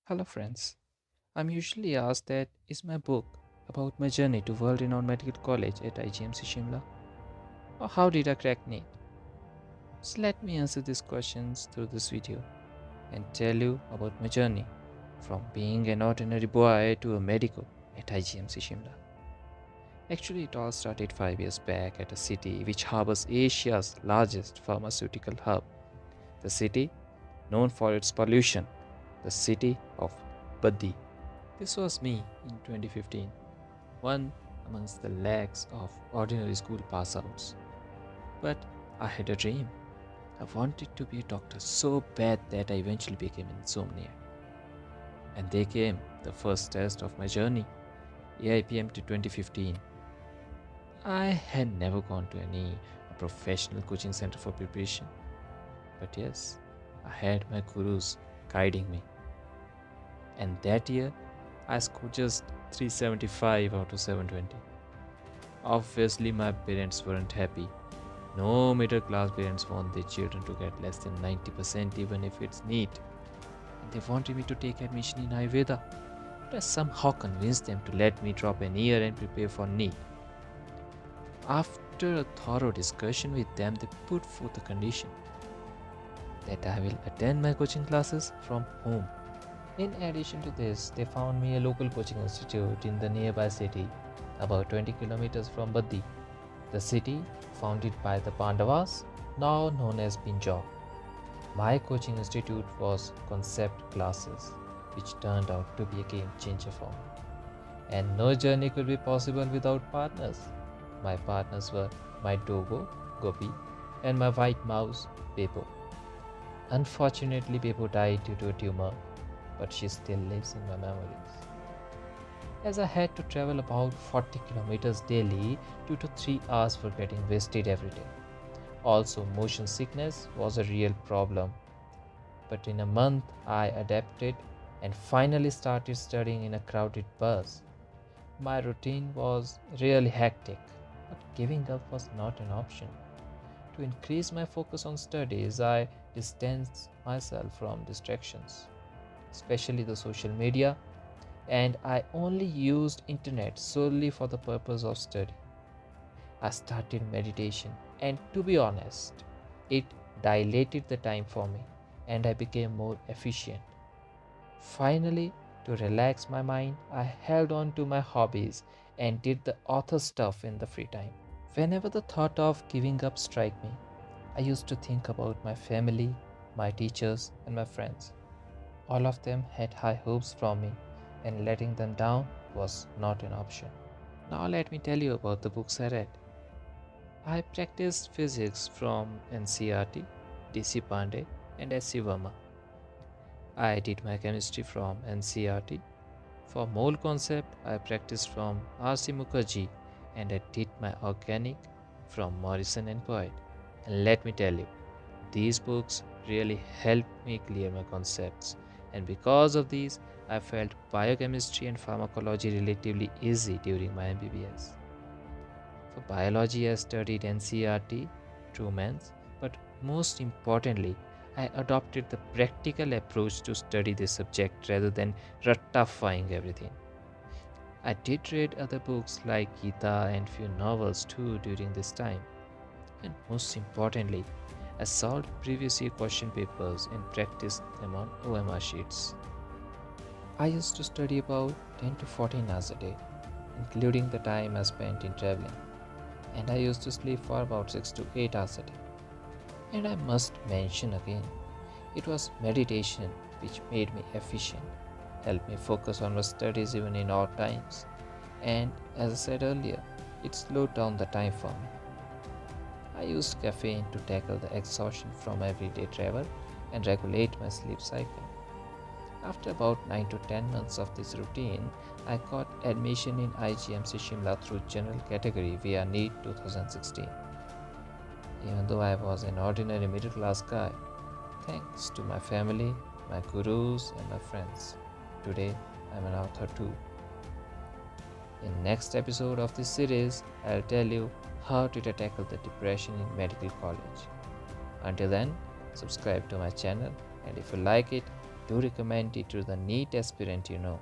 Hello friends. I'm usually asked that is my book about my journey to world-renowned medical college at IGMC Shimla, or how did I crack NEET? So let me answer these questions through this video and tell you about my journey from being an ordinary boy to a medical at IGMC Shimla. Actually, it all started 5 years back at a city which harbors Asia's largest pharmaceutical hub, the city known for its pollution, the city of Baddi. This was me in 2015, one amongst the lakhs of ordinary school pass outs. But I had a dream. I wanted to be a doctor so bad that I eventually became an insomniac. And they came the first test of my journey, AIPM to 2015. I had never gone to any professional coaching center for preparation. But yes, I had my gurus guiding me. And that year, I scored just 375 out of 720. Obviously, my parents weren't happy. No middle class parents want their children to get less than 90% even if it's NEET. And they wanted me to take admission in Ayurveda. But I somehow convinced them to let me drop an year and prepare for NEET. After a thorough discussion with them, they put forth a condition that I will attend my coaching classes from home. In addition to this, they found me a local coaching institute in the nearby city, about 20 kilometers from Baddi, the city founded by the Pandavas, now known as Pinjore. My coaching institute was concept classes, which turned out to be a game changer for me. And no journey could be possible without partners. My partners were my dogo, Gopi, and my white mouse, Bebo. Unfortunately, Bebo died due to a tumor, but she still lives in my memories. As I had to travel about 40 kilometers daily, 2 to 3 hours for getting wasted every day. Also, motion sickness was a real problem. But in a month, I adapted and finally started studying in a crowded bus. My routine was really hectic, but giving up was not an option. To increase my focus on studies, I distanced myself from distractions, especially the social media, and I only used internet solely for the purpose of study. I started meditation, and to be honest, it dilated the time for me and I became more efficient. Finally, to relax my mind, I held on to my hobbies and did the author stuff in the free time. Whenever the thought of giving up struck me, I used to think about my family, my teachers, and my friends. All of them had high hopes from me, and letting them down was not an option. Now, let me tell you about the books I read. I practiced physics from NCRT, DC Pandey, and SC Verma. I did my chemistry from NCRT. For mole concept, I practiced from RC Mukerjee, and I did my organic from Morrison and Boyd. And let me tell you, these books really helped me clear my concepts, and because of these, I felt biochemistry and pharmacology relatively easy during my MBBS. For biology, I studied NCRT, Truman's, but most importantly, I adopted the practical approach to study this subject rather than ratifying everything. I did read other books like Gita and few novels too during this time. And most importantly, I solved previous year question papers and practiced them on OMR sheets. I used to study about 10 to 14 hours a day, including the time I spent in traveling, and I used to sleep for about 6 to 8 hours a day. And I must mention again, it was meditation which made me efficient, helped me focus on my studies even in odd times, and as I said earlier, it slowed down the time for me. I used caffeine to tackle the exhaustion from everyday travel and regulate my sleep cycle. After about 9 to 10 months of this routine, I got admission in IGMC Shimla through general category via NEET 2016. Even though I was an ordinary middle class guy, thanks to my family, my gurus and my friends, today I'm an author too. In next episode of this series, I'll tell you how did I tackle the depression in medical college. Until then, subscribe to my channel, and if you like it, do recommend it to the NEET aspirant you know.